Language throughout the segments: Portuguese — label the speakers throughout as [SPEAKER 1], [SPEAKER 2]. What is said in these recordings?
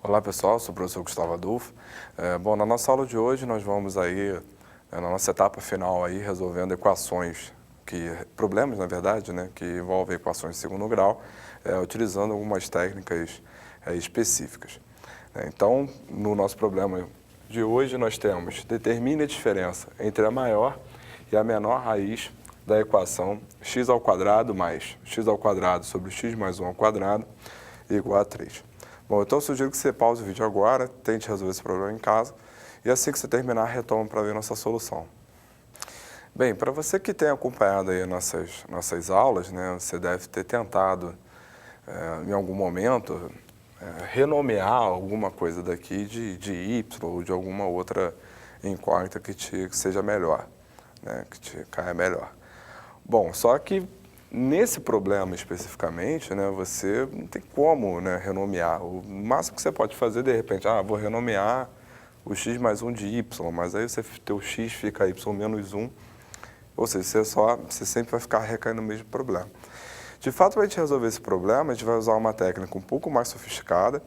[SPEAKER 1] Olá pessoal, sou o professor Gustavo Adolfo. Bom, na nossa aula de hoje nós vamos aí, na nossa etapa final aí, resolvendo equações, problemas na verdade, né, que envolvem equações de segundo grau, utilizando algumas técnicas específicas. Então, no nosso problema de hoje nós temos, determine a diferença entre a maior e a menor raiz da equação x² mais x² sobre x mais 1 ao quadrado igual a 3. Bom, então eu sugiro que você pause o vídeo agora, tente resolver esse problema em casa e assim que você terminar, retome para ver nossa solução. Bem, para você que tem acompanhado aí nossas aulas, né, você deve ter tentado, em algum momento, renomear alguma coisa daqui de y ou de alguma outra incógnita que seja melhor, né, que te caia melhor. Bom, só que nesse problema especificamente, né, você não tem como, né, renomear. O máximo que você pode fazer, de repente, vou renomear o x mais 1 de y, mas aí teu x fica y menos 1, ou seja, você sempre vai ficar recaindo no mesmo problema. De fato, para a gente resolver esse problema, a gente vai usar uma técnica um pouco mais sofisticada,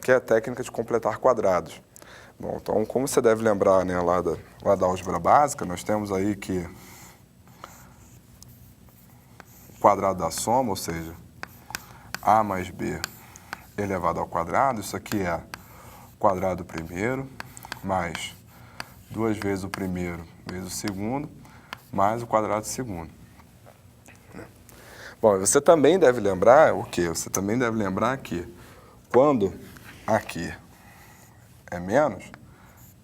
[SPEAKER 1] que é a técnica de completar quadrados. Bom, então, como você deve lembrar, né, lá da álgebra básica, nós temos aí que quadrado da soma, ou seja, a mais b elevado ao quadrado, isso aqui é o quadrado do primeiro, mais 2 vezes o primeiro vezes o segundo, mais o quadrado do segundo. Bom, você também deve lembrar o quê? Você também deve lembrar que quando aqui é menos,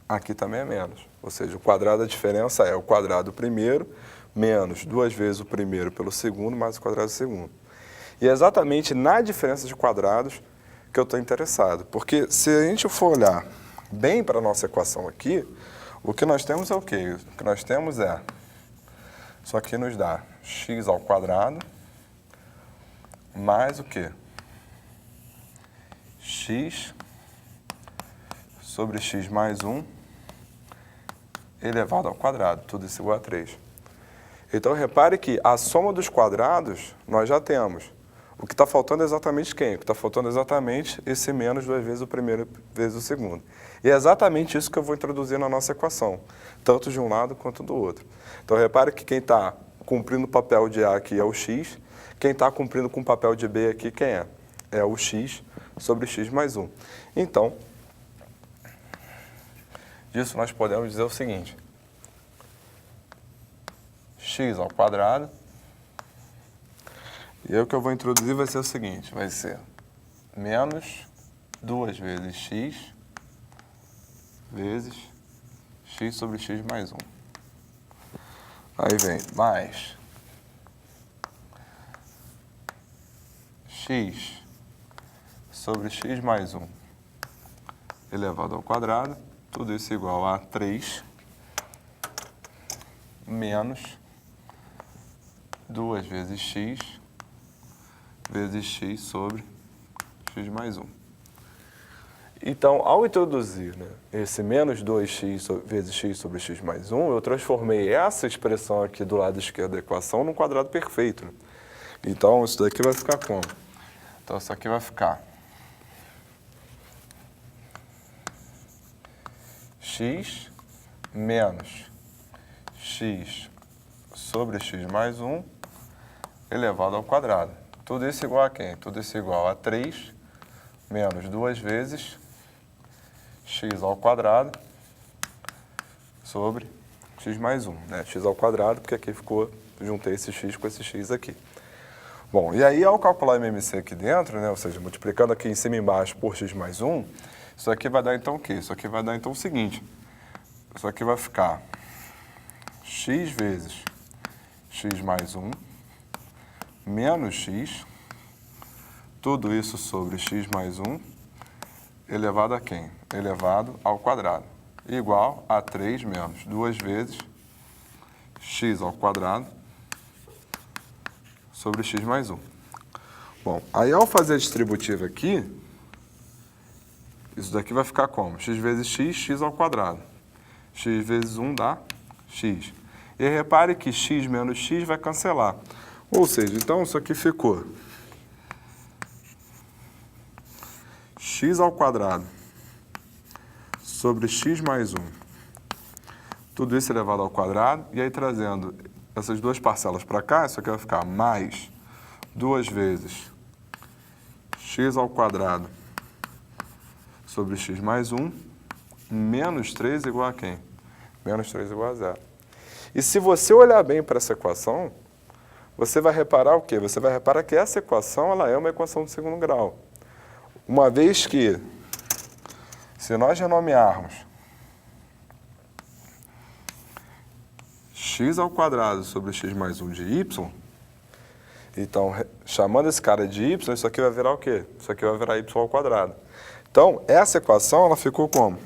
[SPEAKER 1] aqui também é menos. Ou seja, o quadrado da diferença é o quadrado do primeiro menos 2 vezes o primeiro pelo segundo, mais o quadrado do segundo. E é exatamente na diferença de quadrados que eu estou interessado. Porque se a gente for olhar bem para a nossa equação aqui, o que nós temos é o quê? O que nós temos é, isso aqui nos dá x² mais o quê? X sobre x mais 1 elevado ao quadrado, tudo isso igual a 3. Então, repare que a soma dos quadrados nós já temos. O que está faltando é exatamente quem? O que está faltando é exatamente esse menos 2 vezes o primeiro vezes o segundo. E é exatamente isso que eu vou introduzir na nossa equação, tanto de um lado quanto do outro. Então, repare que quem está cumprindo o papel de A aqui é o x, quem está cumprindo com o papel de B aqui, quem é? É o x sobre x mais 1. Então, disso nós podemos dizer o seguinte: x², e aí o que eu vou introduzir vai ser o seguinte, vai ser menos 2 vezes x sobre x mais 1. Aí vem mais x sobre x mais 1 elevado ao quadrado, tudo isso igual a 3 menos 2 vezes x sobre x mais 1. Então, ao introduzir, né, esse menos 2x vezes x sobre x mais 1, eu transformei essa expressão aqui do lado esquerdo da equação num quadrado perfeito. Então, isso daqui vai ficar como? Então, isso aqui vai ficar x menos x sobre x mais 1 elevado ao quadrado. Tudo isso igual a quem? Tudo isso igual a 3 menos 2 vezes x² sobre x mais 1. Né? x², porque aqui juntei esse x com esse x aqui. Bom, e aí ao calcular o MMC aqui dentro, né, ou seja, multiplicando aqui em cima e embaixo por x mais 1, isso aqui vai dar então o quê? Isso aqui vai dar então o seguinte, isso aqui vai ficar x vezes x mais 1 menos x, tudo isso sobre x mais 1, elevado a quem? Elevado ao quadrado, igual a 3 menos 2 vezes x² sobre x mais 1. Bom, aí ao fazer a distributiva aqui, isso daqui vai ficar como? X vezes x, x². X vezes 1 dá x. E repare que x menos x vai cancelar. Ou seja, então isso aqui ficou x ao quadrado sobre x mais 1. Tudo isso elevado ao quadrado, e aí trazendo essas duas parcelas para cá, isso aqui vai ficar mais 2 vezes x ao quadrado sobre x mais 1, menos 3 igual a quem? Menos 3 igual a zero. E se você olhar bem para essa equação, você vai reparar o quê? Você vai reparar que essa equação ela é uma equação de segundo grau. Uma vez que, se nós renomearmos x ao quadrado sobre x mais 1 de y, então, chamando esse cara de y, isso aqui vai virar o quê? Isso aqui vai virar y ao quadrado. Então, essa equação, ela ficou como?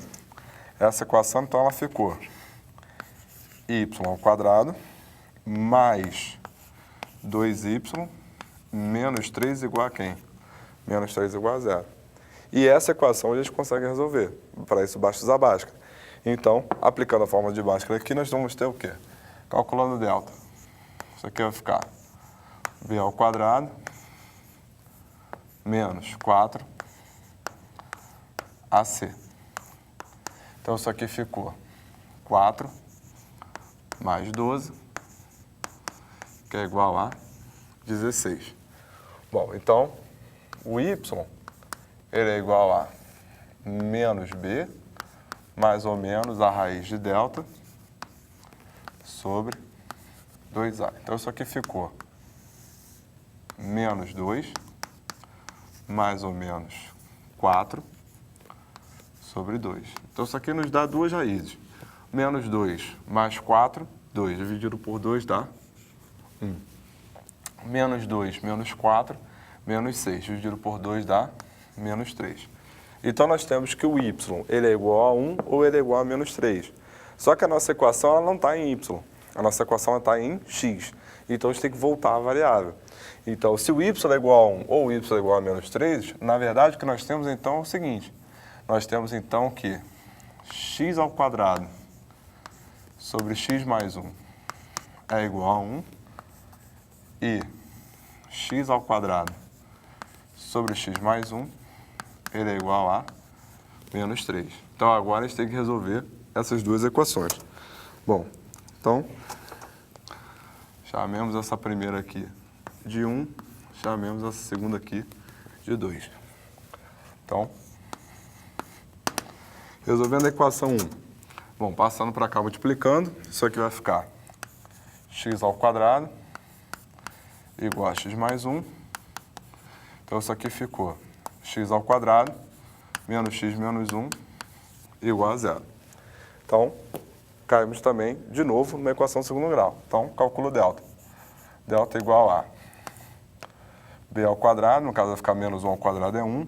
[SPEAKER 1] Essa equação, então, ela ficou y ao quadrado mais 2y menos 3 igual a quem? Menos 3 igual a zero. E essa equação a gente consegue resolver. Para isso, basta usar Bhaskara. Então, aplicando a fórmula de Bhaskara aqui, nós vamos ter o quê? Calculando delta. Isso aqui vai ficar b ao quadrado menos 4 AC. Então, isso aqui ficou 4 mais 12, que é igual a 16. Bom, então, o y ele é igual a menos b, mais ou menos a raiz de delta, sobre 2a. Então, isso aqui ficou menos 2, mais ou menos 4, sobre 2. Então, isso aqui nos dá duas raízes. Menos 2 mais 4, 2. Dividido por 2 dá 1. Menos 2 menos 4, menos 6. Dividido por 2 dá menos 3. Então, nós temos que o y ele é igual a 1 ou ele é igual a menos 3. Só que a nossa equação ela não está em y. A nossa equação está em x. Então, a gente tem que voltar à variável. Então, se o y é igual a 1 ou o y é igual a menos 3, na verdade, o que nós temos, então, é o seguinte. Nós temos, então, que x ao quadrado sobre x mais 1 é igual a 1 e x ao quadrado sobre x mais 1 ele é igual a menos 3. Então, agora a gente tem que resolver essas duas equações. Bom, então, chamemos essa primeira aqui de 1, chamemos essa segunda aqui de 2. Então, resolvendo a equação 1. Bom, passando para cá, multiplicando, isso aqui vai ficar x ao quadrado igual a x mais 1. Então, isso aqui ficou x ao quadrado menos x menos 1 igual a zero. Então, caímos também, de novo, na equação de segundo grau. Então, calculo delta. Delta igual a b ao quadrado, no caso vai ficar menos 1 ao quadrado é 1,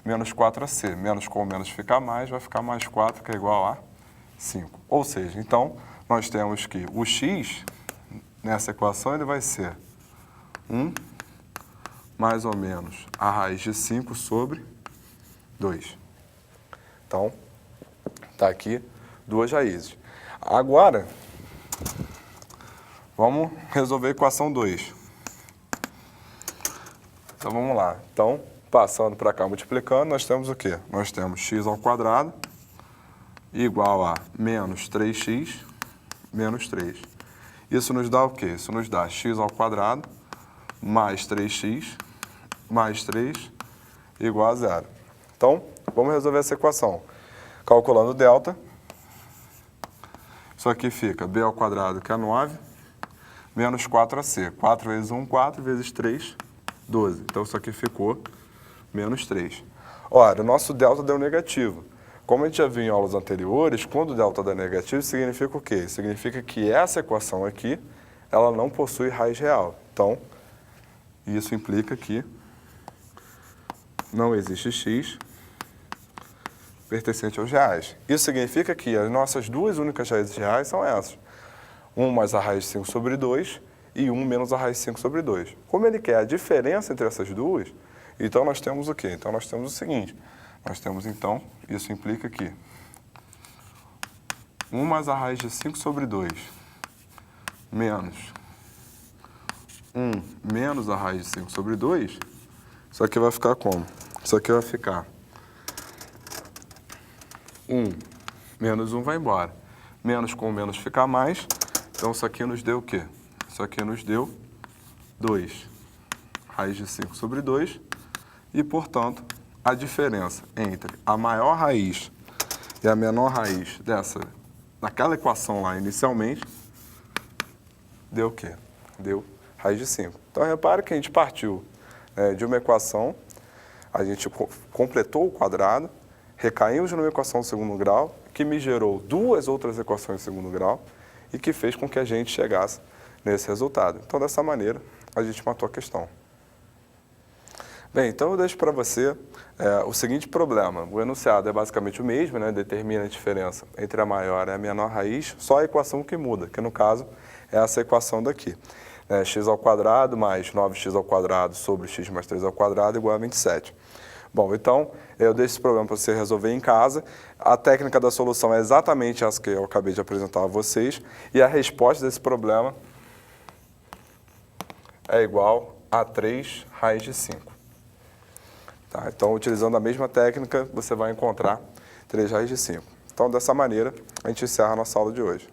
[SPEAKER 1] menos 4ac. Menos com menos fica mais, vai ficar mais 4, que é igual a 5. Ou seja, então, nós temos que o x, nessa equação, ele vai ser 1 mais ou menos a raiz de 5 sobre 2. Então, está aqui duas raízes. Agora, vamos resolver a equação 2. Então, vamos lá. Então, passando para cá, multiplicando, nós temos o quê? Nós temos x ao quadrado igual a menos 3x menos 3. Isso nos dá o quê? Isso nos dá x ao quadrado mais 3x mais 3 igual a zero. Então, vamos resolver essa equação. Calculando delta, isso aqui fica b ao quadrado, que é 9, menos 4ac. 4 vezes 1, 4, vezes 3, 12. Então, isso aqui ficou menos 3. Ora, o nosso delta deu negativo. Como a gente já viu em aulas anteriores, quando o delta dá negativo, significa o quê? Significa que essa equação aqui, ela não possui raiz real. Então, isso implica que não existe x pertencente aos reais. Isso significa que as nossas duas únicas raízes reais são essas. 1 mais a raiz de 5 sobre 2 e 1 menos a raiz de 5 sobre 2. Como ele quer a diferença entre essas duas, então nós temos o quê? Então nós temos o seguinte. Nós temos, então, isso implica que 1 mais a raiz de 5 sobre 2 menos 1 menos a raiz de 5 sobre 2, isso aqui vai ficar como? Isso aqui vai ficar 1 menos 1 vai embora. Menos com menos fica mais. Então, isso aqui nos deu o quê? Isso aqui nos deu 2 raiz de 5 sobre 2. E, portanto, a diferença entre a maior raiz e a menor raiz daquela equação lá inicialmente, deu o quê? Deu raiz de 5. Então, repare que a gente partiu de uma equação, a gente completou o quadrado, recaímos numa equação de segundo grau, que me gerou duas outras equações de segundo grau e que fez com que a gente chegasse nesse resultado. Então, dessa maneira, a gente matou a questão. Bem, então eu deixo para você o seguinte problema. O enunciado é basicamente o mesmo, né? Determina a diferença entre a maior e a menor raiz, só a equação que muda, que no caso é essa equação daqui. X ao quadrado mais 9x ao quadrado sobre x mais 3 ao quadrado igual a 27. Bom, então eu deixo esse problema para você resolver em casa. A técnica da solução é exatamente essa que eu acabei de apresentar a vocês. E a resposta desse problema é igual a 3 raiz de 5. Tá? Então, utilizando a mesma técnica, você vai encontrar 3 raiz de 5. Então, dessa maneira, a gente encerra a nossa aula de hoje.